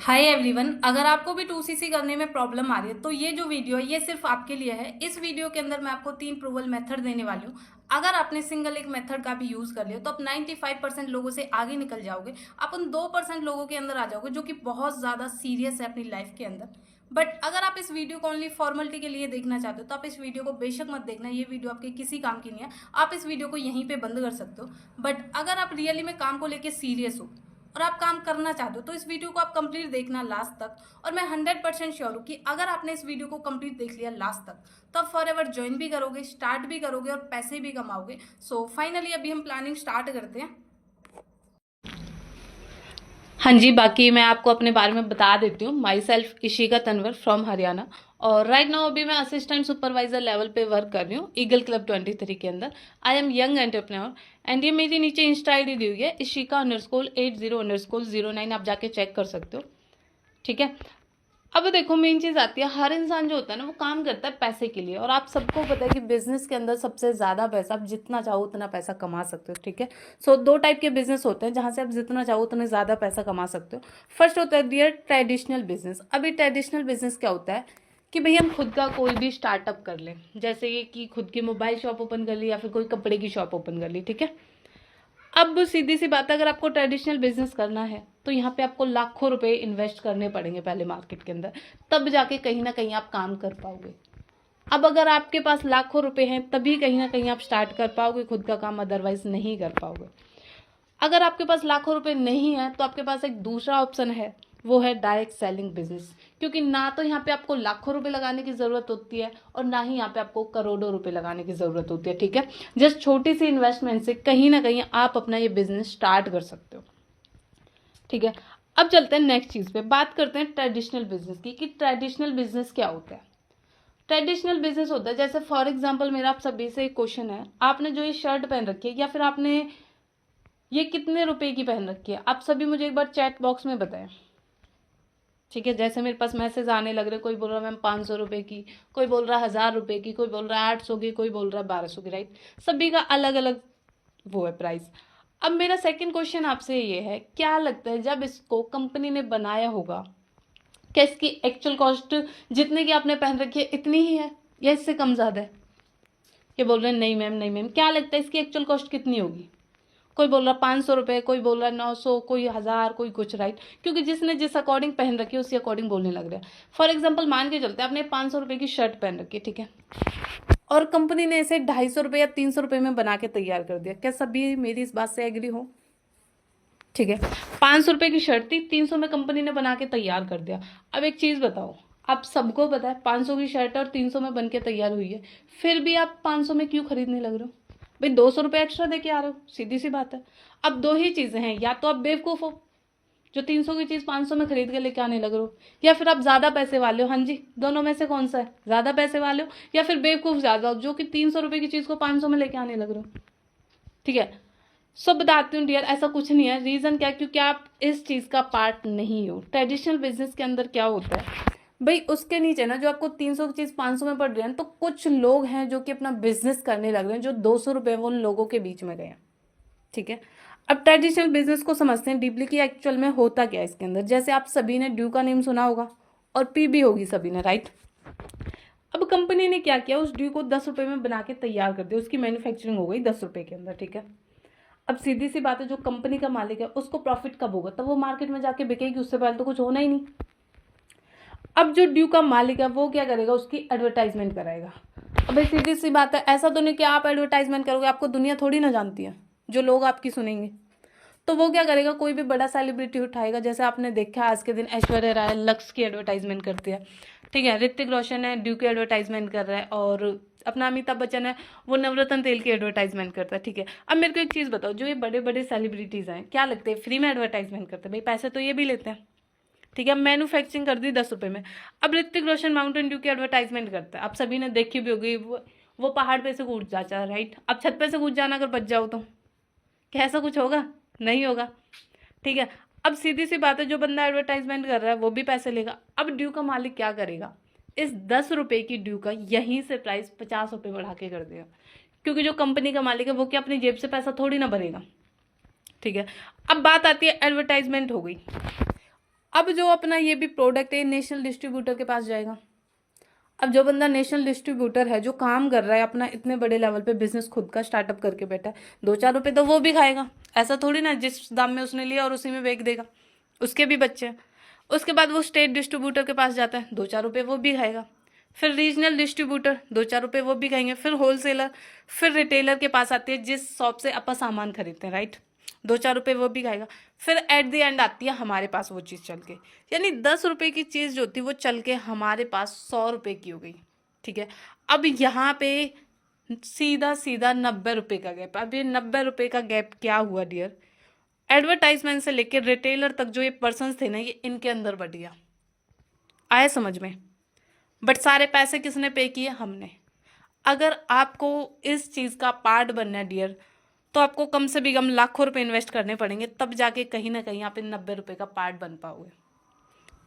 Hi everyone, अगर आपको भी 2cc करने में प्रॉब्लम आ रही है तो ये जो वीडियो है ये सिर्फ आपके लिए है। इस वीडियो के अंदर मैं आपको 3 प्रूवल मेथड देने वाली हूँ। अगर आपने सिंगल एक मेथड का भी यूज कर लिया तो आप 95% लोगों से आगे निकल जाओगे। आप उन 2% लोगों के अंदर आ जाओगे जो कि बहुत ज्यादा सीरियस है अपनी लाइफ के अंदर। बट अगर आप इस वीडियो को ओनली फॉर्मेलिटी के लिए देखना चाहते हो तो आप इस वीडियो को बेशक मत देखना। ये वीडियो आपके किसी काम की नहीं है। आप इस वीडियो को यहीं पे बंद कर सकते हो। बट अगर आप रियली में काम को लेके सीरियस हो और आप काम करना चाहते हो तो इस वीडियो को आप कंप्लीट देखना लास्ट तक। और मैं 100% श्योर हूँ कि अगर आपने इस वीडियो को कंप्लीट देख लिया लास्ट तक तो आप फॉर एवर ज्वाइन भी करोगे, स्टार्ट भी करोगे और पैसे भी कमाओगे। सो फाइनली अभी हम प्लानिंग स्टार्ट करते हैं। हाँ जी, बाकी मैं आपको अपने बारे में बता देती हूँ। My self Ishika Tanwar from Haryana, और राइट नाउ अभी मैं असिस्टेंट सुपरवाइजर लेवल पे वर्क कर रही हूँ ईगल क्लब 23 के अंदर। I am young entrepreneur and ये मेरी नीचे इंस्टा आईडी दी हुई है इशिका_80_09। आप जाके चेक कर सकते हो, ठीक है। अब देखो, मेन चीज आती है, हर इंसान जो होता है ना वो काम करता है पैसे के लिए, और आप सबको पता है कि बिजनेस के अंदर सबसे ज्यादा पैसा, आप जितना चाहो उतना पैसा कमा सकते हो, ठीक है। सो दो टाइप के बिजनेस होते हैं जहां से आप जितना चाहो उतना ज्यादा पैसा कमा सकते हो। फर्स्ट होता है डियर ट्रेडिशनल बिजनेस। अभी ट्रेडिशनल बिजनेस क्या होता है कि भाई हम खुद का कोई भी स्टार्टअप कर लें, जैसे कि खुद की मोबाइल शॉप ओपन कर ली या फिर कोई कपड़े की शॉप ओपन कर ली, ठीक है। अब सीधी सी बात है, अगर आपको ट्रेडिशनल बिजनेस करना है तो यहाँ पे आपको लाखों रुपए इन्वेस्ट करने पड़ेंगे पहले मार्केट के अंदर, तब जाके कहीं ना कहीं आप काम कर पाओगे। अब अगर आपके पास लाखों रुपए हैं तभी कहीं ना कहीं आप स्टार्ट कर पाओगे खुद का काम, अदरवाइज नहीं कर पाओगे। अगर आपके पास लाखों रुपए नहीं है तो आपके पास एक दूसरा ऑप्शन है, वो है डायरेक्ट सेलिंग बिजनेस। क्योंकि ना तो यहाँ पे आपको लाखों रुपए लगाने की जरूरत होती है और ना ही यहाँ पे आपको करोड़ों रुपए लगाने की जरूरत होती है, ठीक है। जस्ट छोटी सी इन्वेस्टमेंट से कहीं ना कहीं आप अपना ये बिजनेस स्टार्ट कर सकते हो, ठीक है। अब चलते हैं नेक्स्ट चीज पे, बात करते हैं ट्रेडिशनल बिजनेस की कि ट्रेडिशनल बिजनेस क्या होता है। ट्रेडिशनल बिजनेस होता है, जैसे फॉर एग्जाम्पल मेरा आप सभी से एक क्वेश्चन है, आपने जो ये शर्ट पहन रखी है या फिर आपने ये कितने रुपए की पहन रखी है, आप सभी मुझे एक बार चैट बॉक्स में बताएं, ठीक है। जैसे मेरे पास मैसेज आने लग रहे, कोई बोल रहा है मैम 500 रुपए की, कोई बोल रहा है 1000 रुपए की, कोई बोल रहा है 800 की, कोई बोल रहा है 1200 की, राइट। सभी का अलग अलग वो है प्राइस। अब मेरा सेकंड क्वेश्चन आपसे ये है, क्या लगता है जब इसको कंपनी ने बनाया होगा, क्या इसकी एक्चुअल कॉस्ट जितने की आपने पहन रखी है इतनी ही है या इससे कम ज्यादा है? ये बोल रहे हैं नहीं मैम, नहीं मैम, क्या लगता है इसकी एक्चुअल कॉस्ट कितनी होगी? कोई बोल रहा 500 रुपए, कोई बोल रहा 900, कोई 1000, कोई कुछ, राइट। क्योंकि जिसने जिस अकॉर्डिंग पहन रखी है उसी अकॉर्डिंग बोलने लग रहा है। फॉर एग्जाम्पल मान के चलते हैं आपने 500 रुपए की शर्ट पहन रखी है, ठीक है, और कंपनी ने इसे 250 रुपए या 300 रुपए में बना के तैयार कर दिया। क्या सभी मेरी इस बात से एग्री हो? ठीक है, 500 रुपए की शर्ट थी, 300 में कंपनी ने बना के तैयार कर दिया। अब एक चीज बताओ, आप सबको पता है 500 की शर्ट है और 300 में बन के तैयार हुई है, फिर भी आप 500 में क्यों खरीदने लग रहे हो? भाई 200 रुपये एक्स्ट्रा दे के आ रहे हो, सीधी सी बात है। अब दो ही चीजें हैं, या तो आप बेवकूफ हो जो 300 की चीज 500 में खरीद के लेके आने लग रहे हो, या फिर आप ज्यादा पैसे वाले हो। हाँ जी, दोनों में से कौन सा है? ज्यादा पैसे वाले हो या फिर बेवकूफ ज्यादा हो जो कि 300 रुपए की चीज को 500 में लेके आने लग रहे हो, ठीक है। सब बताती हूँ डियर, ऐसा कुछ नहीं है। रीजन क्या है? क्योंकि आप इस चीज का पार्ट नहीं हो। ट्रेडिशनल बिजनेस के अंदर क्या होता है भाई, उसके नीचे ना जो आपको 300 की चीज 500 में पड़ रही है तो कुछ लोग हैं जो कि अपना बिजनेस करने लग रहे हैं, जो 200 रुपए वो उन लोगों के बीच में गए हैं, ठीक है। अब ट्रेडिशनल बिजनेस को समझते हैं डीपली कि एक्चुअल में होता क्या है इसके अंदर। जैसे आप सभी ने ड्यू का नेम सुना होगा और पी भी होगी सभी ने, राइट। अब कंपनी ने क्या किया, उस ड्यू को 10 रुपए में बना के तैयार कर दिया, उसकी मैन्युफैक्चरिंग हो गई 10 रुपए के अंदर, ठीक है। अब सीधी सी बात है, जो कंपनी का मालिक है उसको प्रॉफिट कब होगा? तब वो मार्केट में जाके बिकेगी, उससे पहले तो कुछ होना ही नहीं। अब जो ड्यू का मालिक है वो क्या करेगा, उसकी एडवर्टाइजमेंट कराएगा। अब सीधी सी बात है, ऐसा तो नहीं कि आप एडवर्टाइजमेंट करोगे, आपको दुनिया थोड़ी ना जानती है जो लोग आपकी सुनेंगे। तो वो क्या करेगा, कोई भी बड़ा सेलिब्रिटी उठाएगा। जैसे आपने देखा आज के दिन ऐश्वर्या राय लक्स की एडवर्टाइजमेंट करती है, ठीक है। ऋतिक रोशन है ड्यू की एडवर्टाइजमेंट कर रहा है, और अपना अमिताभ बच्चन है वो नवरत्न तेल की एडवर्टाइजमेंट करता है, ठीक है। अब मेरे को एक चीज बताओ, जो ये बड़े बड़े सेलिब्रिटीज हैं क्या लगते हैं फ्री में एडवर्टाइजमेंट करते हैं? भाई पैसे तो ये भी लेते हैं, ठीक है। मैन्युफैक्चरिंग कर दी 10 रुपए में। अब ऋतिक रोशन माउंटेन ड्यू की एडवर्टाइजमेंट करता है, आप सभी ने देखी भी होगी, वो पहाड़ पे से कूद जाता है, राइट। अब छत पे से कूद जाना अगर बच जाओ तो क्या ऐसा कुछ होगा? नहीं होगा, ठीक है। अब सीधी सी बात है, जो बंदा एडवर्टाइजमेंट कर रहा है वो भी पैसे लेगा। अब ड्यू का मालिक क्या करेगा, इस 10 रुपए की ड्यू का यहीं से प्राइस 50 रुपए बढ़ा के कर देगा, क्योंकि जो कंपनी का मालिक है वो क्या अपनी जेब से पैसा थोड़ी ना भरेगा, ठीक है। अब बात आती है एडवर्टाइजमेंट हो गई। अब जो अपना ये भी प्रोडक्ट है नेशनल डिस्ट्रीब्यूटर के पास जाएगा। अब जो बंदा नेशनल डिस्ट्रीब्यूटर है, जो काम कर रहा है अपना इतने बड़े लेवल पे बिजनेस खुद का स्टार्टअप करके बैठा है, 2-4 रुपए तो वो भी खाएगा। ऐसा थोड़ी ना जिस दाम में उसने लिया और उसी में बेच देगा, उसके भी बच्चे हैं। उसके बाद वो स्टेट डिस्ट्रीब्यूटर के पास जाता है, 2-4 रुपए वो भी खाएगा। फिर रीजनल डिस्ट्रीब्यूटर, 2-4 रुपए वो भी खाएंगे। फिर होलसेलर, फिर रिटेलर के पास आती है जिस शॉप से अपन सामान खरीदते हैं, राइट, 2-4 रुपए वो भी खाएगा। फिर एट द एंड आती है हमारे पास वो चीज़ चल के, यानी 10 रुपए की चीज़ जो थी वो चल के हमारे पास 100 रुपए की हो गई। ठीक है, अब यहाँ पे सीधा सीधा 90 रुपए का गैप। अब ये 90 रुपए का गैप क्या हुआ डियर, एडवर्टाइजमेंट से लेकर रिटेलर तक जो ये पर्सन थे ना, ये इनके अंदर बढ़ गया। आया समझ में? बट सारे पैसे किसने पे किए? हमने। अगर आपको इस चीज़ का पार्ट बनना है डियर, तो आपको कम से भी कम लाखों रुपए इन्वेस्ट करने पड़ेंगे, तब जाके कहीं ना कहीं आप इन 90 रुपए का पार्ट बन पाओगे।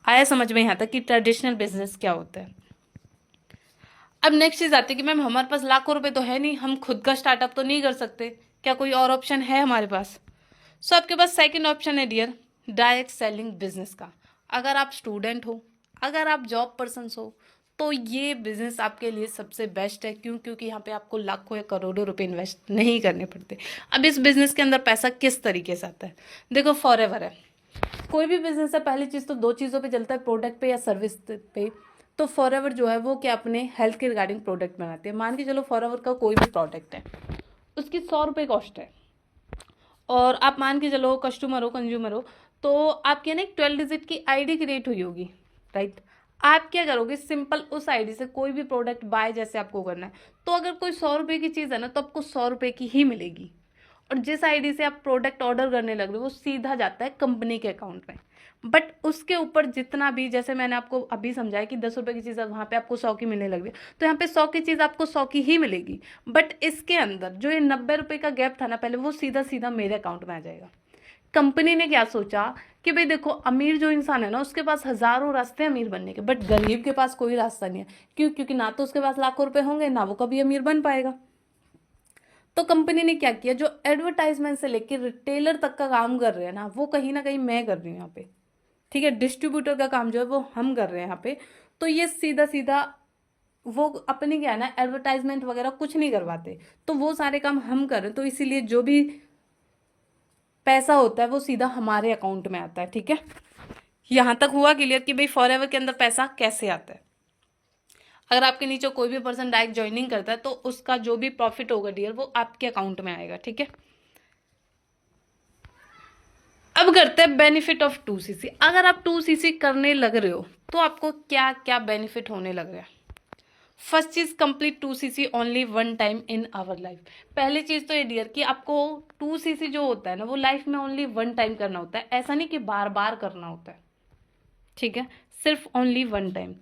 आया समझ में यहाँ तक कि ट्रेडिशनल बिजनेस क्या होता है। अब नेक्स्ट चीज़ आती है कि मैम हमारे पास लाखों रुपए तो है नहीं, हम खुद का स्टार्टअप तो नहीं कर सकते, क्या कोई और ऑप्शन है हमारे पास? सो आपके पास सेकंड ऑप्शन है डियर, डायरेक्ट सेलिंग बिजनेस का। अगर आप स्टूडेंट हो, अगर आप जॉब पर्सन हो, तो ये बिजनेस आपके लिए सबसे बेस्ट है। क्यों? क्योंकि यहाँ पे आपको लाखों या करोड़ों रुपए इन्वेस्ट नहीं करने पड़ते। अब इस बिजनेस के अंदर पैसा किस तरीके से आता है? देखो, फॉरएवर है। कोई भी बिजनेस है, पहली चीज़ तो 2 चीज़ों पे चलता है, प्रोडक्ट पे या सर्विस पे। तो फॉरएवर जो है वो क्या अपने हेल्थ के रिगार्डिंग प्रोडक्ट बनाते हैं। मान के चलो फॉरएवर का कोई भी प्रोडक्ट है, उसकी 100 रुपये कॉस्ट है, और आप मान के चलो कस्टमर हो, कंज्यूमर हो, तो आपके ना एक 12 डिजिट की आईडी क्रिएट हुई होगी, राइट। आप क्या करोगे, सिंपल उस आईडी से कोई भी प्रोडक्ट बाय जैसे आपको करना है, तो अगर कोई 100 रुपये की चीज़ है ना, तो आपको 100 रुपये की ही मिलेगी। और जिस आईडी से आप प्रोडक्ट ऑर्डर करने लग रहे हो वो सीधा जाता है कंपनी के अकाउंट में। बट उसके ऊपर जितना भी, जैसे मैंने आपको अभी समझाया कि 10 रुपये की चीज़ वहाँ पे आपको 100 की मिलने लग रही है, तो यहाँ पे 100 की चीज़ आपको 100 की ही मिलेगी। बट इसके अंदर जो ये 90 रुपये का गैप था ना पहले, वो सीधा सीधा मेरे अकाउंट में आ जाएगा। कंपनी ने क्या सोचा कि भाई देखो, अमीर जो इंसान है ना, उसके पास हजारों रास्ते हैं अमीर बनने के, बट गरीब के पास कोई रास्ता नहीं है। क्यों? क्योंकि ना तो उसके पास लाखों रुपए होंगे, ना वो कभी अमीर बन पाएगा। तो कंपनी ने क्या किया, जो एडवर्टाइजमेंट से लेकर रिटेलर तक का काम कर रहे हैं ना, वो कहीं ना कहीं मैं कर रही हूँ यहाँ पे। ठीक है, डिस्ट्रीब्यूटर का काम जो है वो हम कर रहे हैं यहाँ पे। तो ये सीधा सीधा वो अपने क्या है ना, एडवर्टाइजमेंट वगैरह कुछ नहीं करवाते, तो वो सारे काम हम कर रहे हैं। तो इसीलिए जो भी पैसा होता है वो सीधा हमारे अकाउंट में आता है। ठीक है, यहाँ तक हुआ क्लियर कि भाई फॉरएवर के अंदर पैसा कैसे आता है। अगर आपके नीचे कोई भी पर्सन डायरेक्ट ज्वाइनिंग करता है, तो उसका जो भी प्रॉफिट होगा डियर, वो आपके अकाउंट में आएगा। ठीक है, अब करते हैं बेनिफिट ऑफ 2cc। अगर आप 2cc करने लग रहे हो तो आपको क्या क्या बेनिफिट होने लग रहा है। फर्स्ट चीज, complete 2cc only one time in our life. पहली चीज तो ये डियर कि आपको 2cc जो होता है ना, वो लाइफ में ओनली वन टाइम करना होता है, ऐसा नहीं कि बार बार करना होता है। ठीक है, सिर्फ ओनली वन टाइम।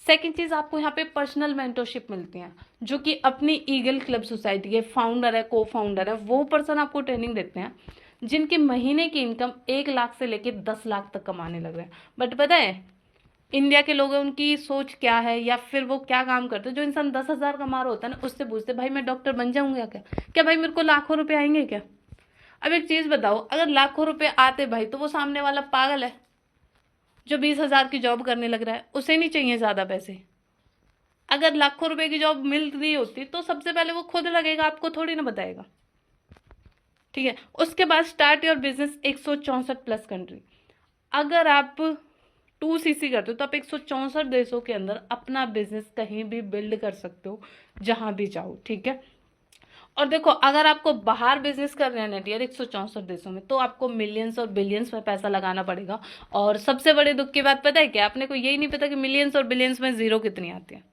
सेकेंड चीज, आपको यहाँ पे पर्सनल मेंटरशिप मिलती है, जो कि अपनी ईगल क्लब सोसाइटी के फाउंडर है, को फाउंडर है, वो पर्सन आपको ट्रेनिंग देते हैं, जिनके महीने की इनकम 1 लाख से लेकर 10 लाख तक कमाने लग रहे हैं। बट पता है इंडिया के लोग, उनकी सोच क्या है या फिर वो क्या काम करते हैं। जो इंसान 10,000 कमा रहा होता है ना, उससे पूछते भाई मैं डॉक्टर बन जाऊंगा क्या, क्या भाई मेरे को लाखों रुपए आएंगे क्या? अब एक चीज बताओ, अगर लाखों रुपए आते भाई, तो वो सामने वाला पागल है जो 20,000 की जॉब करने लग रहा है, उसे नहीं चाहिए ज्यादा पैसे। अगर लाखों रुपए की जॉब मिल रही होती तो सबसे पहले वो खुद लगेगा, आपको थोड़ी ना बताएगा। ठीक है, उसके बाद start your business 164 plus country. अगर आप 2cc करते हो तो आप 164 देशों के अंदर अपना बिजनेस कहीं भी बिल्ड कर सकते हो, जहां भी चाहो। ठीक है, और देखो अगर आपको बाहर बिजनेस कर रहे हैं ना डियर 164 देशों में, तो आपको मिलियंस और बिलियंस में पैसा लगाना पड़ेगा। और सबसे बड़े दुख की बात पता है क्या, आपने को यही नहीं पता कि मिलियंस और बिलियंस में जीरो कितनी आती है।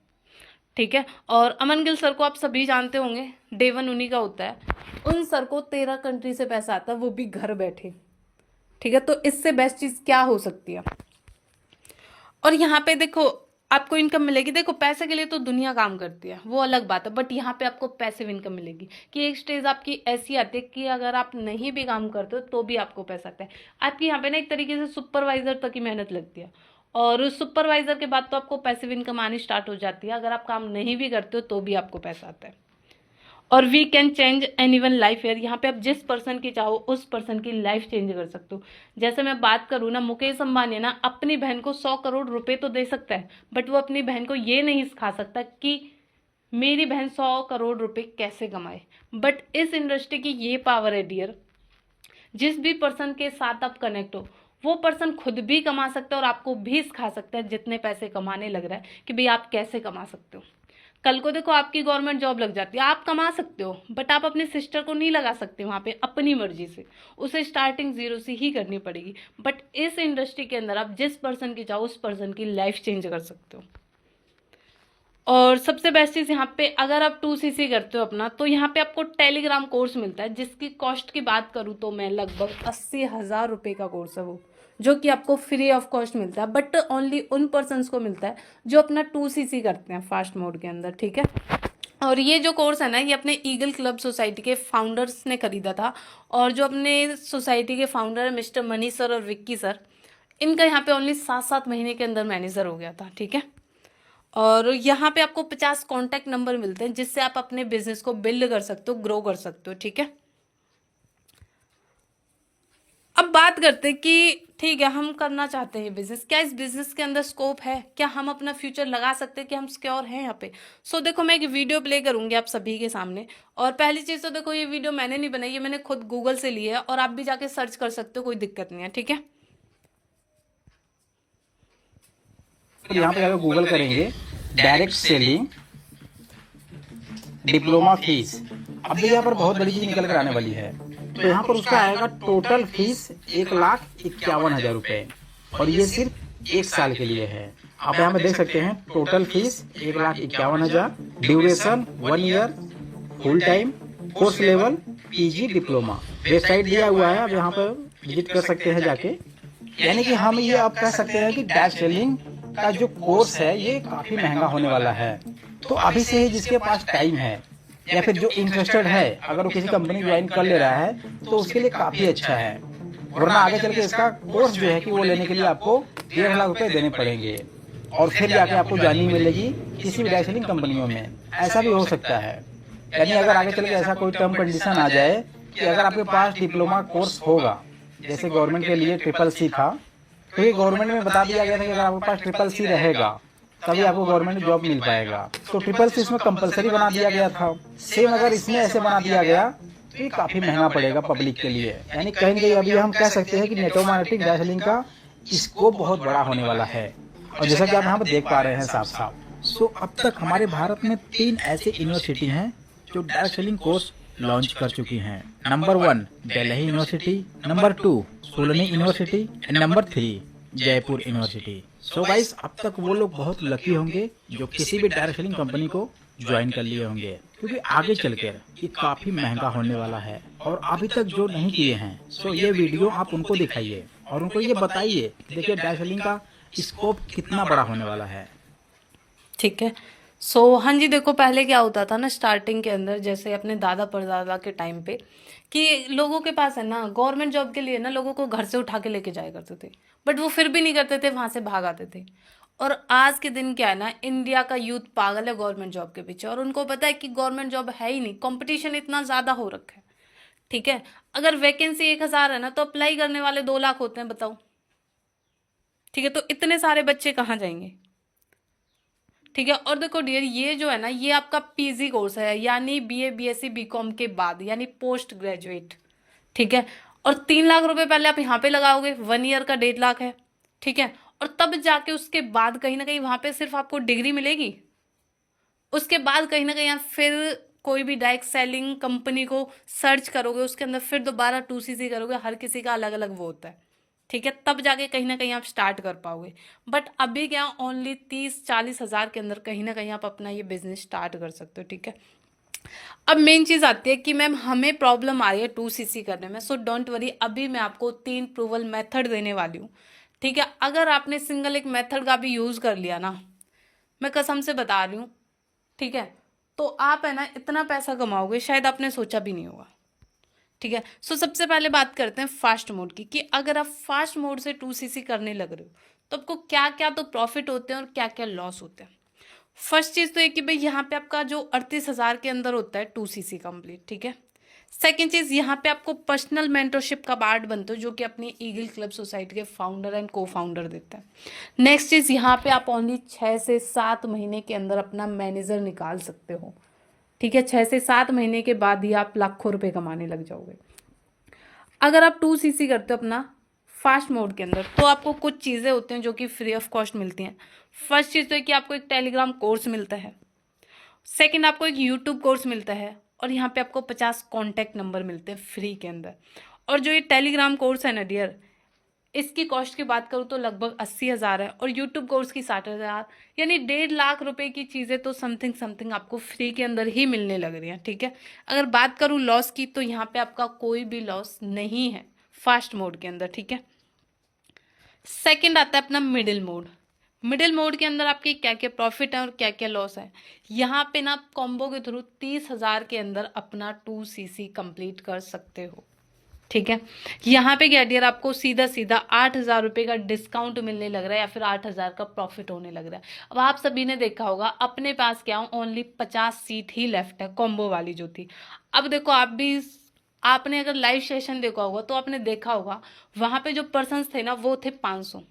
ठीक है, और अमन गिल सर को आप सभी जानते होंगे, डे वन उन्हीं का होता है। उन सर को 13 कंट्री से पैसा आता है, वो भी घर बैठे। ठीक है, तो इससे बेस्ट चीज क्या हो सकती है। और यहाँ पे देखो आपको इनकम मिलेगी। देखो पैसे के लिए तो दुनिया काम करती है, वो अलग बात है, बट यहाँ पे आपको पैसिव इनकम मिलेगी कि एक स्टेज आपकी ऐसी आती है कि अगर आप नहीं भी काम करते हो तो भी आपको पैसा आता है। आपकी यहाँ पे ना एक तरीके से सुपरवाइजर तक की मेहनत लगती है, और सुपरवाइजर के बाद तो आपको पैसिव इनकम आनी स्टार्ट हो जाती है। अगर आप काम नहीं भी करते हो तो भी आपको पैसा आता है। और we can change any one life year, यहाँ पे आप जिस पर्सन की चाहो उस पर्सन की लाइफ चेंज कर सकते हो। जैसे मैं बात करूँ ना, मुकेश अंबानी ना अपनी बहन को 100 करोड़ रुपए तो दे सकता है, बट वो अपनी बहन को ये नहीं सिखा सकता कि मेरी बहन 100 करोड़ रुपए कैसे कमाए। बट इस इंडस्ट्री की ये पावर है डियर, जिस भी पर्सन के साथ आप कनेक्ट हो वो पर्सन खुद भी कमा सकता है और आपको भी सिखा सकता है, जितने पैसे कमाने लग रहा है कि भाई आप कैसे कमा सकते हो। कल को देखो आपकी गवर्नमेंट जॉब लग जाती है, आप कमा सकते हो, बट आप अपने सिस्टर को नहीं लगा सकते वहाँ पे अपनी मर्जी से, उसे स्टार्टिंग जीरो से ही करनी पड़ेगी। बट इस इंडस्ट्री के अंदर आप जिस पर्सन की चाहो उस पर्सन की लाइफ चेंज कर सकते हो। और सबसे बेस्ट चीज़ यहाँ पे, अगर आप 2cc करते हो अपना, तो यहाँ पे आपको टेलीग्राम कोर्स मिलता है, जिसकी कॉस्ट की बात करूँ तो मैं लगभग 80,000 रुपये का कोर्स है वो, जो कि आपको फ्री ऑफ कॉस्ट मिलता है। बट ओनली उन पर्सनस को मिलता है जो अपना 2cc करते हैं फास्ट मोड के अंदर, ठीक है। और ये जो कोर्स है ना, ये अपने ईगल क्लब सोसाइटी के फाउंडर्स ने खरीदा था, और जो अपने सोसाइटी के फाउंडर है मिस्टर मनीष सर और विक्की सर, इनका यहाँ पे ओनली 7-7 महीने के अंदर मैनेजर हो गया था, ठीक है। और यहाँ पे आपको 50 कॉन्टैक्ट नंबर मिलते हैं, जिससे आप अपने बिजनेस को बिल्ड कर सकते हो, ग्रो कर सकते हो, ठीक है। अब बात करते हैं कि ठीक है, हम करना चाहते हैं बिजनेस, क्या इस बिजनेस के अंदर स्कोप है, क्या हम अपना फ्यूचर लगा सकते हैं, कि हम सिक्योर हैं यहाँ पे। सो देखो, मैं एक वीडियो प्ले करूंगी आप सभी के सामने। और पहली चीज़ तो देखो, ये वीडियो मैंने नहीं बनाई, ये मैंने खुद गूगल से ली है, और आप भी जाके सर्च कर सकते हो, कोई दिक्कत नहीं है, ठीक है। यहाँ पे अगर गूगल करेंगे डायरेक्ट सेलिंग डिप्लोमा फीस, अब भी यहाँ पर बहुत बड़ी चीज निकल कर आने वाली है। तो यहाँ पर उसका आएगा टोटल फीस 1,51,000 रुपए, और ये सिर्फ 1 साल के लिए है। आप यहाँ पे देख सकते हैं total fees 1,51,000, duration 1 year, full time, course level PG diploma. Website दिया हुआ है, आप यहाँ पर विजिट कर सकते हैं जाके। यानी कि हम ये आप कह सकते हैं कि डायरेक्ट सेलिंग का जो कोर्स है ये काफी महंगा होने वाला है। तो अभी से ही जिसके पास टाइम है या फिर जो इंटरेस्टेड है, अगर वो किसी कंपनी ज्वाइन कर ले रहा है तो उसके लिए काफी अच्छा है। वरना आगे चल के इसका कोर्स जो है कि वो लेने के लिए आपको 1.5 लाख रुपए देने पड़ेंगे, और फिर जाके आपको ज्वाइनिंग मिलेगी किसी भी डायरेक्ट सेलिंग कंपनियों में। ऐसा भी हो सकता है। यानी अगर आगे चल के ऐसा कोई टर्म कंडीशन आ जाए कि अगर आपके पास डिप्लोमा कोर्स होगा, जैसे गवर्नमेंट के लिए CCC था, तो ये गवर्नमेंट में बता दिया गया था कि अगर आपके पास CCC रहेगा तभी आपको गवर्नमेंट जॉब मिल पाएगा। तो CCC इसमें कंपलसरी बना दिया गया था। सेम अगर इसमें ऐसे बना दिया गया तो ये काफी महंगा पड़ेगा पब्लिक के लिए। यानी कहीं न कहीं अभी हम कह सकते हैं कि नेटवर्क मार्केटिंग डायरेक्ट सेलिंग का स्कोप बहुत बड़ा होने वाला है। और जैसा कि आप यहाँ पर देख पा रहे हैं साफ साफ। सो अब तक हमारे भारत में 3 ऐसे यूनिवर्सिटी हैं जो डायरेक्ट सेलिंग कोर्स लॉन्च कर चुकी हैं। नंबर 1 दिल्ली यूनिवर्सिटी, नंबर 2 सोलनी university, and number 3 Jaipur university. So guys, अब तक वो लोग बहुत लकी होंगे जो किसी भी डायरेक्ट सेलिंग कंपनी को ज्वाइन कर लिए होंगे, क्योंकि आगे चलकर ये काफी महंगा होने वाला है। और अभी तक जो नहीं किए हैं, सो ये वीडियो आप उनको दिखाइए और उनको ये बताइए, देखिए डायरेक्ट सेलिंग का स्कोप कितना बड़ा होने वाला है। ठीक है। सो हाँ जी, देखो पहले क्या होता था ना, स्टार्टिंग के अंदर जैसे अपने दादा परदादा के टाइम पे, कि लोगों के पास है ना गवर्नमेंट जॉब के लिए ना लोगों को घर से उठा के लेके जाया करते थे, बट वो फिर भी नहीं करते थे, वहां से भाग आते थे। और आज के दिन क्या है ना, इंडिया का यूथ पागल है गवर्नमेंट जॉब के पीछे, और उनको पता है कि गवर्नमेंट जॉब है ही नहीं, कंपटीशन इतना ज्यादा हो रखा है, ठीक है। अगर वैकेंसी 1,000 है ना, तो अप्लाई करने वाले 2 लाख होते हैं, बताओ, ठीक है। तो इतने सारे बच्चे कहाँ जाएंगे, ठीक है। और देखो डियर, ये जो है ना, ये आपका पीजी कोर्स है, यानी BA BSc BCom के बाद, यानी पोस्ट ग्रेजुएट, ठीक है। और 3 लाख रुपए पहले आप यहाँ पे लगाओगे, 1 ईयर का 1.5 लाख है, ठीक है। और तब जाके उसके बाद कहीं ना कहीं वहां पे सिर्फ आपको डिग्री मिलेगी, उसके बाद कहीं ना कहीं आप फिर कोई भी डायरेक्ट सेलिंग कंपनी को सर्च करोगे, उसके अंदर फिर दोबारा 2cc करोगे, हर किसी का अलग अलग वो होता है, ठीक है। तब जाके कहीं ना कहीं आप स्टार्ट कर पाओगे। बट अभी क्या, ओनली 30-40 हज़ार के अंदर कहीं ना कहीं आप अपना ये बिजनेस स्टार्ट कर सकते हो, ठीक है। अब मेन चीज़ आती है कि मैम हमें प्रॉब्लम आ रही है 2cc करने में, सो डोंट वरी, अभी मैं आपको 3 प्रूवल मेथड देने वाली हूँ, ठीक है। अगर आपने सिंगल एक मेथड का भी यूज़ कर लिया ना, मैं कसम से बता रही हूँ, ठीक है, तो आप है ना इतना पैसा कमाओगे शायद आपने सोचा भी नहीं होगा, ठीक है। सो सबसे पहले बात करते हैं फास्ट मोड की, कि अगर आप फास्ट मोड से 2cc करने लग रहे हो तो आपको क्या क्या तो प्रॉफिट होते हैं और क्या क्या लॉस होते हैं। फर्स्ट चीज़ तो ये कि भाई यहाँ पे आपका जो 38,000 के अंदर होता है 2cc कंप्लीट, ठीक है। सेकेंड चीज़, यहाँ पे आपको पर्सनल मेंटरशिप का पार्ट बनते हो जो कि अपनी ईगल क्लब सोसाइटी के फाउंडर एंड को फाउंडर देते हैं। नेक्स्ट चीज़, यहाँ पे आप ओनली 6 से 7 महीने के अंदर अपना मैनेजर निकाल सकते हो, ठीक है। 6 से 7 महीने के बाद ही आप लाखों रुपए कमाने लग जाओगे। अगर आप 2cc करते हो अपना फास्ट मोड के अंदर, तो आपको कुछ चीज़ें होती हैं जो कि फ्री ऑफ कॉस्ट मिलती हैं। फर्स्ट चीज़ तो है कि आपको एक टेलीग्राम कोर्स मिलता है। सेकंड, आपको एक यूट्यूब कोर्स मिलता है। और यहाँ पे आपको 50 कॉन्टैक्ट नंबर मिलते हैं फ्री के अंदर। और जो ये टेलीग्राम कोर्स है ना डियर, इसकी कॉस्ट की बात करूँ तो लगभग 80,000 है और यूट्यूब कोर्स की 60,000, यानी 1.5 लाख रुपए की चीज़ें तो समथिंग आपको फ्री के अंदर ही मिलने लग रही हैं, ठीक है। अगर बात करूँ लॉस की, तो यहाँ पे आपका कोई भी लॉस नहीं है फास्ट मोड के अंदर, ठीक है। सेकंड आता है अपना मिडिल मोड। मिडिल मोड के अंदर आपके क्या क्या प्रॉफिट है और क्या क्या लॉस है। यहाँ पे ना आप कॉम्बो के थ्रू 30,000 के अंदर अपना 2cc कंप्लीट कर सकते हो, ठीक है। यहाँ पे क्या डियर, आपको सीधा सीधा 8,000 रुपये का डिस्काउंट मिलने लग रहा है या फिर 8,000 का प्रॉफिट होने लग रहा है। अब आप सभी ने देखा होगा अपने पास क्या ओनली 50 सीट ही लेफ्ट है कॉम्बो वाली जो थी। अब देखो आपने अगर लाइव सेशन देखा होगा तो आपने देखा होगा वहां पे जो पर्सन थे ना वो थे 500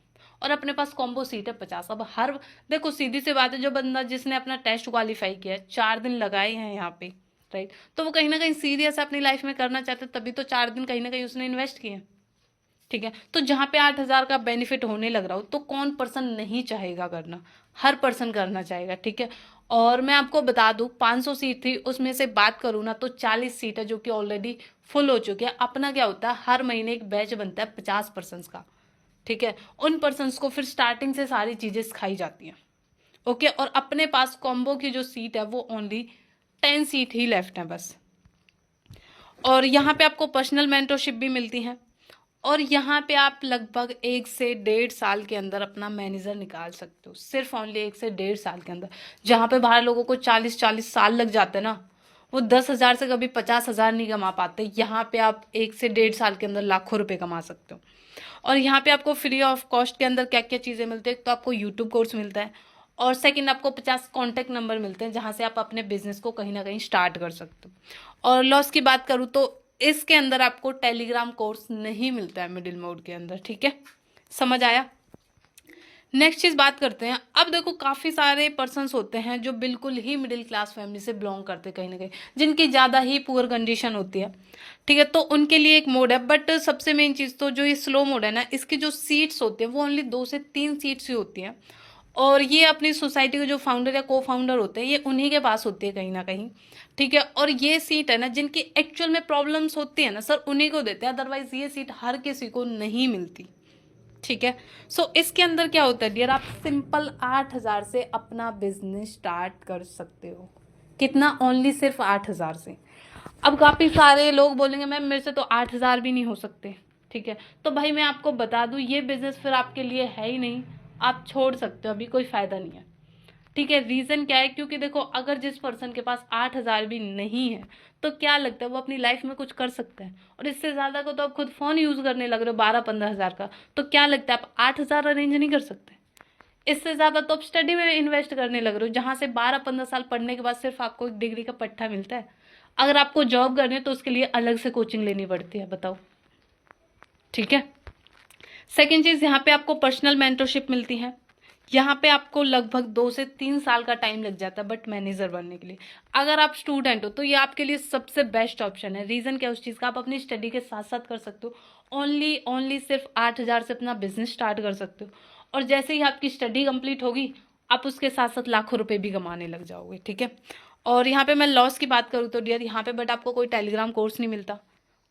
और अपने पास कॉम्बो सीट है 50। अब देखो सीधी सी बात है, जो बंदा जिसने अपना टेस्ट क्वालिफाई किया है, 4 दिन लगाए हैं यहाँ पे, राइट, तो वो कहीं ना कहीं सीरियस अपनी लाइफ में करना चाहते, तभी तो 4 दिन कहीं ना कहीं उसने इन्वेस्ट किए, ठीक है। तो जहाँ पे 8,000 का बेनिफिट होने लग रहा हो तो कौन पर्सन नहीं चाहेगा करना, हर पर्सन करना चाहेगा, ठीक है। और मैं आपको बता दूं 500 सीट थी, उसमें से बात करूँ ना तो 40 सीट है जो कि ऑलरेडी फुल हो चुकी है। अपना क्या होता है, हर महीने एक बैच बनता है 50 पर्सनस का, ठीक है। उन पर्सनस को फिर स्टार्टिंग से सारी चीज़ें सिखाई जाती हैं, ओके। और अपने पास कॉम्बो की जो सीट है वो ओनली 10 सीट ही लेफ्ट है बस। और यहाँ पे आपको पर्सनल मेंटरशिप भी मिलती है और यहाँ पे आप लगभग 1 से 1.5 साल के अंदर अपना मैनेजर निकाल सकते हो, सिर्फ ओनली 1 से 1.5 साल के अंदर। जहाँ पे बाहर लोगों को 40-40 साल लग जाते हैं ना, वो 10,000 से कभी 50,000 नहीं कमा पाते, यहाँ पे आप 1 से 1.5 साल के अंदर लाखों रुपए कमा सकते हो। और यहाँ पे आपको फ्री ऑफ कॉस्ट के अंदर क्या क्या चीज़ें मिलती है, तो आपको यूट्यूब कोर्स मिलता है और सेकंड आपको 50 कॉन्टैक्ट नंबर मिलते हैं जहाँ से आप अपने बिजनेस को कहीं ना कहीं स्टार्ट कर सकते हो। और लॉस की बात करूँ तो इसके अंदर आपको टेलीग्राम कोर्स नहीं मिलता है मिडिल मोड के अंदर, ठीक है, समझ आया। नेक्स्ट चीज़ बात करते हैं। अब देखो काफ़ी सारे पर्सन्स होते हैं जो बिल्कुल ही मिडिल क्लास फैमिली से बिलोंग करते हैं, कहीं ना कहीं जिनकी ज़्यादा ही पुअर कंडीशन होती है, ठीक है। तो उनके लिए एक मोड है, बट सबसे मेन चीज़ तो जो ये स्लो मोड है ना, इसकी जो सीट्स होती हैं वो ओनली 2 से 3 सीट्स ही होती हैं। और ये अपनी सोसाइटी के जो फाउंडर या को फाउंडर होते हैं ये उन्हीं के पास होती है कहीं ना कहीं, ठीक है। और ये सीट है ना जिनकी एक्चुअल में प्रॉब्लम्स होती है ना सर, उन्हीं को देते हैं, अदरवाइज ये सीट हर किसी को नहीं मिलती, ठीक है। सो इसके अंदर क्या होता है डियर, आप सिंपल 8,000 से अपना बिजनेस स्टार्ट कर सकते हो। कितना, ओनली सिर्फ 8,000 से। अब काफ़ी सारे लोग बोलेंगे मैम मेरे से तो 8,000 भी नहीं हो सकते, ठीक है। तो भाई मैं आपको बता दूं ये बिजनेस फिर आपके लिए है ही नहीं, आप छोड़ सकते हो, अभी कोई फ़ायदा नहीं है, ठीक है। रीज़न क्या है, क्योंकि देखो अगर जिस पर्सन के पास 8,000 भी नहीं है तो क्या लगता है वो अपनी लाइफ में कुछ कर सकता है। और इससे ज़्यादा को तो आप खुद फ़ोन यूज़ करने लग रहे हो 12-15,000 का, तो क्या लगता है आप 8,000 अरेंज नहीं कर सकते। इससे ज़्यादा तो आप स्टडी में इन्वेस्ट करने लग रहे हो, जहाँ से 12-15 साल पढ़ने के बाद सिर्फ आपको एक डिग्री का पट्टा मिलता है। अगर आपको जॉब करनी है तो उसके लिए अलग से कोचिंग लेनी पड़ती है, बताओ, ठीक है। सेकेंड चीज़, यहाँ पे आपको पर्सनल मेंटरशिप मिलती है। यहाँ पे आपको लगभग 2 से 3 साल का टाइम लग जाता है बट मैनेजर बनने के लिए। अगर आप स्टूडेंट हो तो ये आपके लिए सबसे बेस्ट ऑप्शन है। रीज़न क्या है उस चीज़ का, आप अपनी स्टडी के साथ साथ कर सकते हो। ओनली सिर्फ 8,000 से अपना बिजनेस स्टार्ट कर सकते हो और जैसे ही आपकी स्टडी कंप्लीट होगी आप उसके साथ साथ लाखों रुपए भी कमाने लग जाओगे, ठीक है। और यहाँ पे मैं लॉस की बात करूँ तो डियर यहाँ पे बट आपको कोई टेलीग्राम कोर्स नहीं मिलता,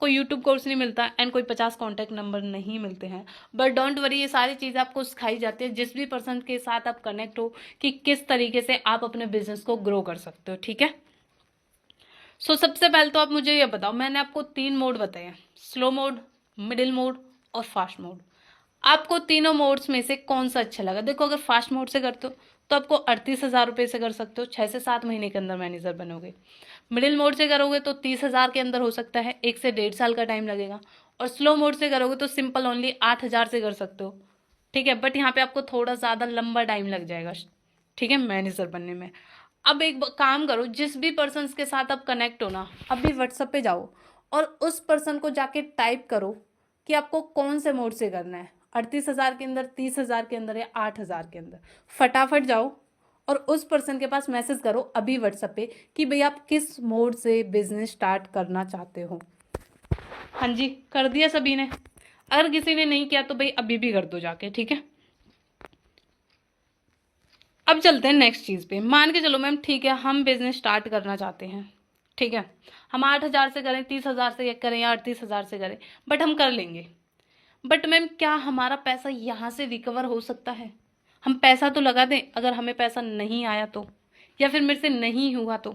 कोई यूट्यूब कोर्स नहीं मिलता एंड कोई 50 कॉन्टैक्ट नंबर नहीं मिलते हैं। बट डोंट वरी, ये सारी चीज़ें आपको सिखाई जाती है जिस भी पर्सन के साथ आप कनेक्ट हो कि किस तरीके से आप अपने बिजनेस को ग्रो कर सकते हो, ठीक है। सो सबसे पहले तो आप मुझे ये बताओ, मैंने आपको 3 मोड बताए हैं, स्लो मोड, मिडिल मोड और फास्ट मोड। आपको तीनों मोड्स में से कौन सा अच्छा लगा। देखो अगर फास्ट मोड से करते हो तो आपको 38,000 रुपये से कर सकते हो, 6 से 7 महीने के अंदर मैनेजर बनोगे। मिडिल मोड से करोगे तो 30,000 के अंदर हो सकता है, 1 से 1.5 साल का टाइम लगेगा। और स्लो मोड से करोगे तो सिंपल ओनली 8,000 से कर सकते हो, ठीक है। बट यहाँ पे आपको थोड़ा ज़्यादा लंबा टाइम लग जाएगा, ठीक है, मैनेजर बनने में। अब एक काम करो, जिस भी पर्सन के साथ आप कनेक्ट हो ना, अभी व्हाट्सएप पे जाओ और उस पर्सन को जाके टाइप करो कि आपको कौन से मोड से करना है, 38,000 के अंदर, 30,000 के अंदर या 8,000 के अंदर। फटाफट जाओ और उस पर्सन के पास मैसेज करो अभी व्हाट्सएप पे कि भाई आप किस मोड से बिजनेस स्टार्ट करना चाहते हो। हाँ जी, कर दिया सभी ने। अगर किसी ने नहीं किया तो भाई अभी भी कर दो जाके, ठीक है। अब चलते हैं नेक्स्ट चीज़ पे। मान के चलो मैम, ठीक है, हम बिजनेस स्टार्ट करना चाहते हैं, ठीक है, हम 8,000 से करें, 30,000 से करें या 38,000 से करें, बट हम कर लेंगे। बट मैम क्या हमारा पैसा यहाँ से रिकवर हो सकता है? हम पैसा तो लगा दें, अगर हमें पैसा नहीं आया तो, या फिर मेरे से नहीं हुआ तो,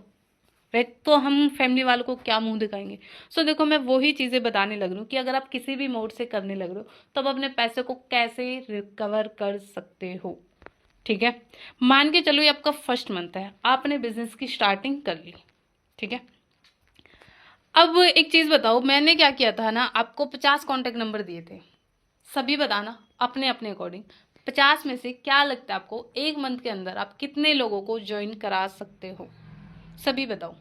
राइट, तो हम फैमिली वालों को क्या मुंह दिखाएंगे? सो देखो, मैं वही चीज़ें बताने लग रही हूँ कि अगर आप किसी भी मोड से करने लग रहे हो तब अपने पैसे को कैसे रिकवर कर सकते हो, ठीक है। मान के चलो ये आपका फर्स्ट मंथ है, आपने बिजनेस की स्टार्टिंग कर ली, ठीक है। अब एक चीज़ बताओ, मैंने क्या किया था ना, आपको 50 कॉन्टैक्ट नंबर दिए थे, सभी बताना अपने अपने अकॉर्डिंग। 50 में से क्या लगता है आपको एक मंथ के अंदर आप कितने लोगों को ज्वाइन करा सकते हो? सभी बताओ।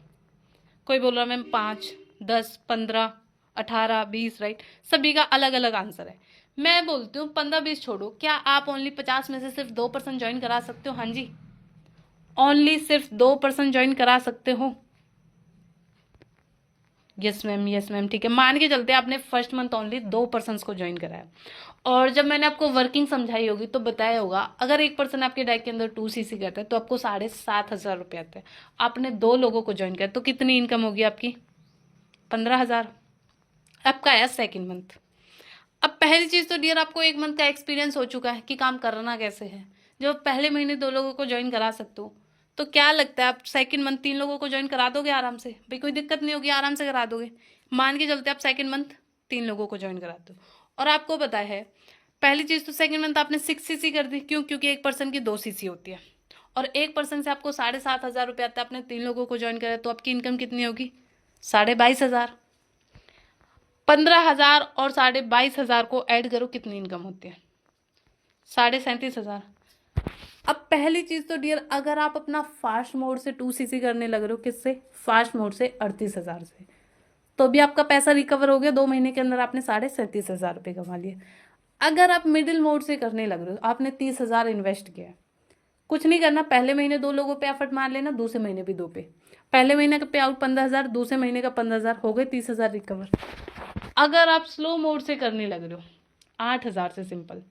कोई बोल रहा मैम 5, 10, 15, 18, 20, राइट, सभी का अलग अलग आंसर है। मैं बोलती हूँ 15-20 छोड़ो, क्या आप ओनली 50 में से सिर्फ 2% ज्वाइन करा सकते हो? हाँ जी, ओनली सिर्फ 2% ज्वाइन करा सकते हो। यस मैम, यस मैम, ठीक है, मान के चलते हैं आपने फर्स्ट मंथ ओनली 2% को ज्वाइन कराया। और जब मैंने आपको वर्किंग समझाई होगी तो बताया होगा, अगर एक पर्सन आपके डाइक के अंदर 2cc करता है तो आपको 7,500 रुपये आते हैं। आपने 2 लोगों को ज्वाइन किया तो कितनी इनकम होगी आपकी? 15,000। आपका आया सेकेंड मंथ। अब पहली चीज़ तो डियर आपको 1 मंथ का एक्सपीरियंस हो चुका है कि काम करना कैसे है। जब पहले महीने 2 लोगों को ज्वाइन करा सकते हो तो क्या लगता है आप सेकंड मंथ 3 लोगों को ज्वाइन करा दोगे आराम से? भाई कोई दिक्कत नहीं होगी, आराम से करा दोगे। मान के चलते आप सेकंड मंथ 3 लोगों को ज्वाइन कराते हो। और आपको पता है पहली चीज़ तो सेकंड मंथ आपने 6cc कर दी, क्यों? क्योंकि एक पर्सन की 2cc होती है और एक पर्सन से आपको 7,500 रुपये आता है। आपने 3 लोगों को ज्वाइन करा तो आपकी इनकम कितनी होगी? 22,500। 15,000 और 22,500 को ऐड करो, कितनी इनकम होती है? 37,500। अब पहली चीज़ तो डियर, अगर आप अपना फास्ट मोड से 2cc करने लग रहे हो, किससे? फास्ट मोड से 38,000 से, तो भी आपका पैसा रिकवर हो गया। 2 महीने के अंदर आपने 37,500 रुपये कमा लिए। अगर आप मिडिल मोड से करने लग रहे हो, आपने 30,000 इन्वेस्ट किया है, कुछ नहीं करना, पहले महीने 2 लोगों पे एफर्ट मार लेना, दूसरे महीने भी 2 पे। पहले महीने का पे आउट 15,000, दूसरे महीने का 15,000, हो गए 30,000 रिकवर। अगर आप स्लो मोड से करने लग रहे हो 8,000 से सिंपल,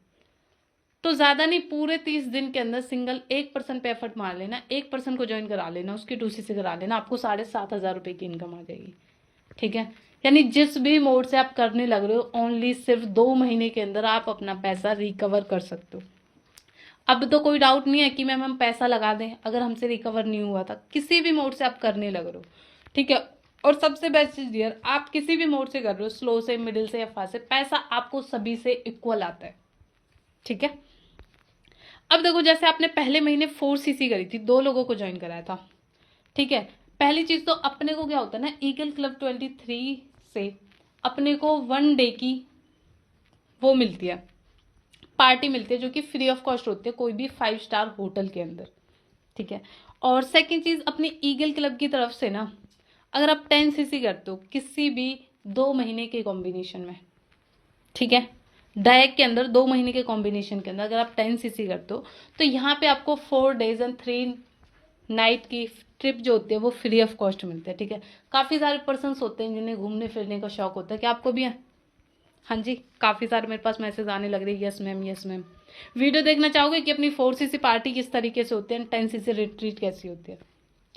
तो ज़्यादा नहीं, पूरे 30 दिन के अंदर सिंगल 1% पे एफर्ट मार लेना, 1% को ज्वाइन करा लेना, उसकी 2cc करा लेना, आपको 7,500 रुपये की इनकम आ जाएगी, ठीक है। यानी जिस भी मोड से आप करने लग रहे हो, ओनली सिर्फ 2 महीने के अंदर आप अपना पैसा रिकवर कर सकते हो। अब तो कोई डाउट नहीं है कि मैम हम पैसा लगा दें अगर हमसे रिकवर नहीं हुआ था। किसी भी मोड से आप करने लग रहे हो, ठीक है। और सबसे बेस्ट चीज डियर, आप किसी भी मोड से कर रहे हो, स्लो से, मिडिल से या फास्ट से, पैसा आपको सभी से इक्वल आता है, ठीक है। अब देखो, जैसे आपने पहले महीने 4cc करी थी, 2 लोगों को ज्वाइन कराया था, ठीक है। पहली चीज तो अपने को क्या होता है ना, ईगल क्लब 23 से अपने को 1 डे की वो मिलती है, पार्टी मिलती है, जो कि फ्री ऑफ कॉस्ट होती है कोई भी 5 स्टार होटल के अंदर, ठीक है। और सेकंड चीज, अपनी ईगल क्लब की तरफ से ना, अगर आप 10cc करते हो किसी भी 2 महीने के कॉम्बिनेशन में, ठीक है, डायक के अंदर 2 महीने के कॉम्बिनेशन के अंदर अगर आप 10cc करते हो तो यहाँ पे आपको 4 days and 3 नाइट की ट्रिप जो होती है वो फ्री ऑफ कॉस्ट मिलती है, ठीक है। काफ़ी सारे पर्सन्स होते हैं जिन्हें घूमने फिरने का शौक होता है, क्या आपको भी है? हाँ जी, काफ़ी सारे मेरे पास मैसेज आने लग रहे हैं, yes ma'am, yes ma'am. Video देखना चाहोगे कि अपनी 4cc पार्टी किस तरीके से होती है, 10cc रिट्रीट कैसी होती है,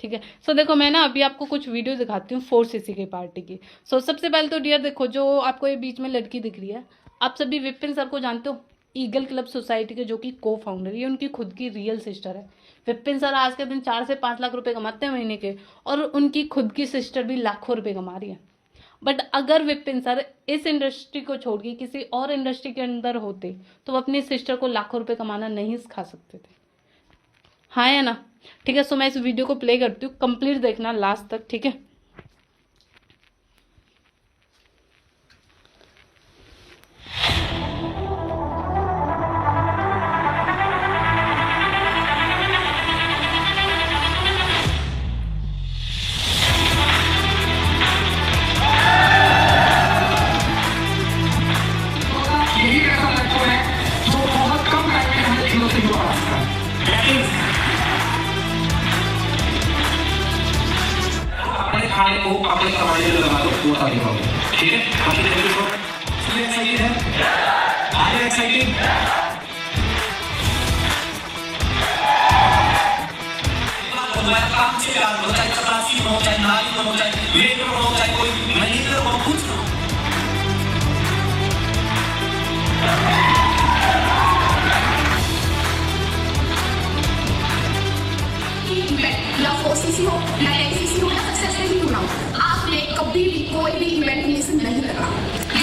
ठीक है। सो देखो, मैं ना अभी आपको कुछ वीडियो दिखाती हूँ 4cc की पार्टी की। सो सबसे पहले तो डियर देखो, जो आपको ये बीच में लड़की दिख रही है, आप सभी विपिन सर को जानते हो, ईगल क्लब सोसाइटी के जो कि को फाउंडर, ये उनकी खुद की रियल सिस्टर है। विपिन सर आज के दिन 4 से 5 लाख रुपए कमाते हैं महीने के, और उनकी खुद की सिस्टर भी लाखों रुपए कमा रही है। बट अगर विपिन सर इस इंडस्ट्री को छोड़ के किसी और इंडस्ट्री के अंदर होते तो वो अपनी सिस्टर को लाखों रुपए कमाना नहीं सिखा सकते थे, हाँ या ना? ठीक है। सो मैं इस वीडियो को प्ले करती हूँ, कंप्लीट देखना लास्ट तक, ठीक है। तुम्हारा काम से प्यार हो, चाहे चपरासी हो, चाहे नाली हो, चाहे वेटर हो, चाहे कोई मैनेजर हो, कुछ हो। या 4cc हो या 10cc हो या सक्सेस नहीं होना हो, आपने कभी भी कोई भी इवेंट मिस नहीं करना।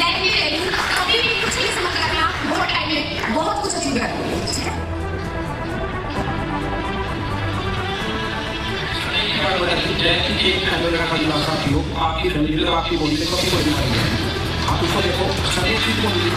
लेकिन कभी भी कुछ नहीं समझ करना, बहुत टाइम में बहुत कुछ अचीव करना। आपकी फैमिली में आपकी बॉडी में कभी कोई बीमारी नहीं है, आप उसको देखो सारी चीज को मिली।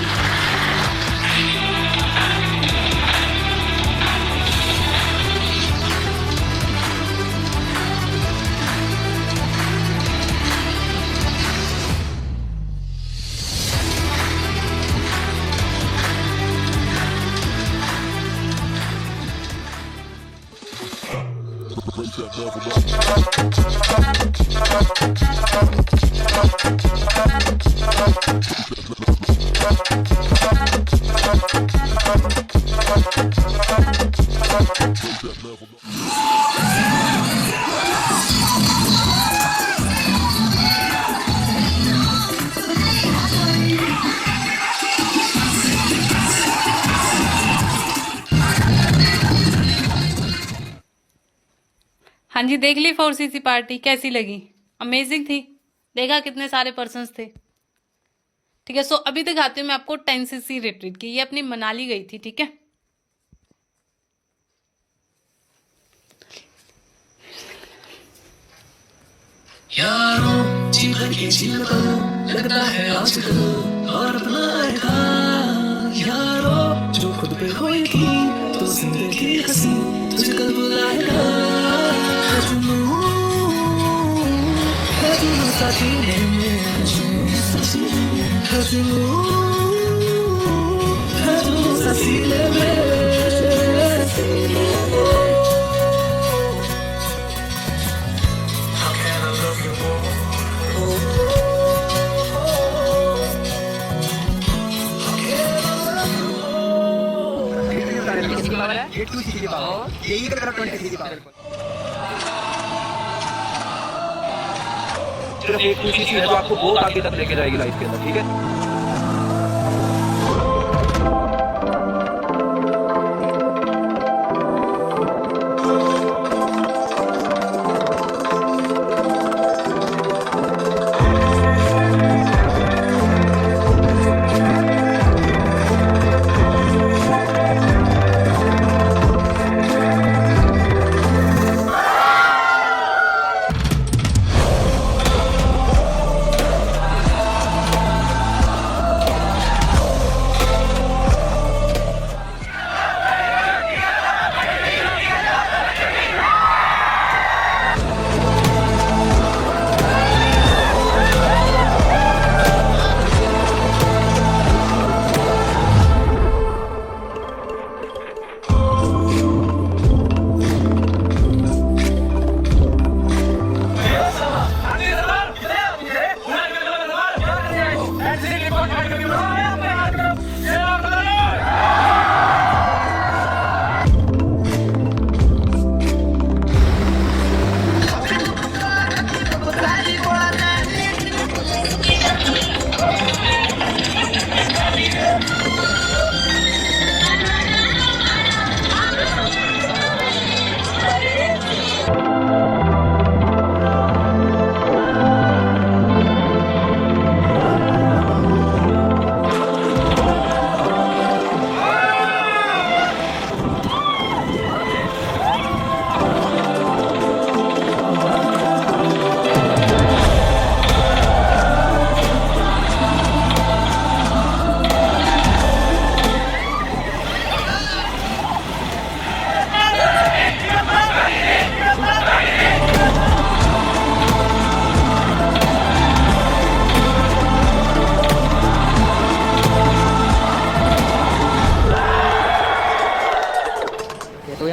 हाँ जी, देख ली 4cc पार्टी, कैसी लगी? अमेजिंग थी। देखा कितने सारे पर्सन्स थे। ठीक है, सो अभी दिखाती हूँ मैं आपको 10cc रिट्रीट की। ये अपनी मनाली गई थी, ठीक है। यारों चिल्ला के चिल्ला लगता है आजकल और अपना था यारों, जो खुद पे होएगी तो जिंदगी हंसी तुझे कल बुलाएगा। साथी सिर्फ एक चीज है जो आपको बहुत आगे तक लेके जाएगी लाइफ के अंदर, ठीक है।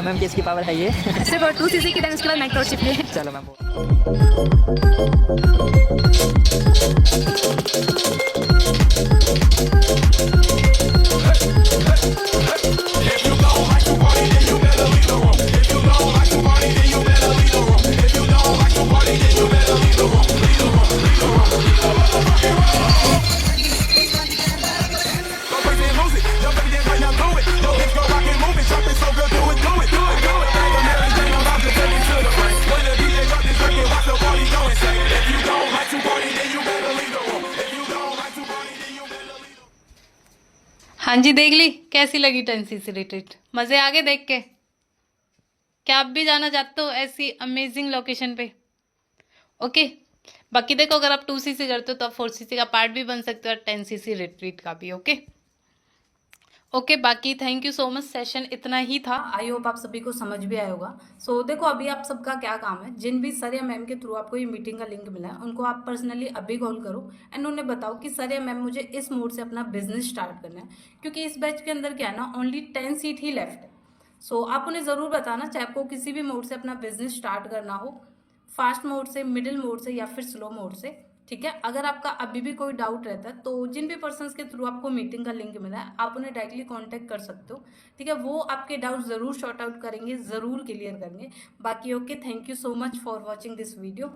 मैम किसकी पावर है ये? सिर्फ 2cc की, देन उसके बाद माइक्रोचिप है। चलो ma'am. If you know how to party, then you better leave the room. If you know how to party, then you better leave the room. जी देख ली कैसी लगी 10cc रिट्रीट, मजे आ गए देख के? क्या आप भी जाना चाहते हो ऐसी अमेजिंग लोकेशन पे? ओके, बाकी देखो अगर आप 2cc करते हो तो आप 4cc का पार्ट भी बन सकते हो और 10cc रिट्रीट का भी। ओके, बाकी thank you so much. Session इतना ही था, आई होप आप सभी को समझ भी आया होगा। सो देखो अभी आप सबका क्या काम है, जिन भी सर या मैम के थ्रू आपको ये मीटिंग का लिंक मिला है उनको आप पर्सनली अभी कॉल करो एंड उन्हें बताओ कि सर या मैम मुझे इस मोड से अपना बिजनेस स्टार्ट करना है, क्योंकि इस बैच के अंदर क्या है ना, ओनली 10 सीट ही लेफ्ट है। सो आप उन्हें ज़रूर बताना, चाहे आपको किसी भी मोड से अपना बिजनेस स्टार्ट करना हो, फास्ट मोड से, मिडिल मोड से या फिर स्लो मोड से, ठीक है। अगर आपका अभी भी कोई डाउट रहता है तो जिन भी पर्सन्स के थ्रू आपको मीटिंग का लिंक मिला है आप उन्हें डायरेक्टली कांटेक्ट कर सकते हो, ठीक है। वो आपके डाउट ज़रूर शॉर्ट आउट करेंगे, ज़रूर क्लियर करेंगे। बाकी okay, thank you so much for watching this video.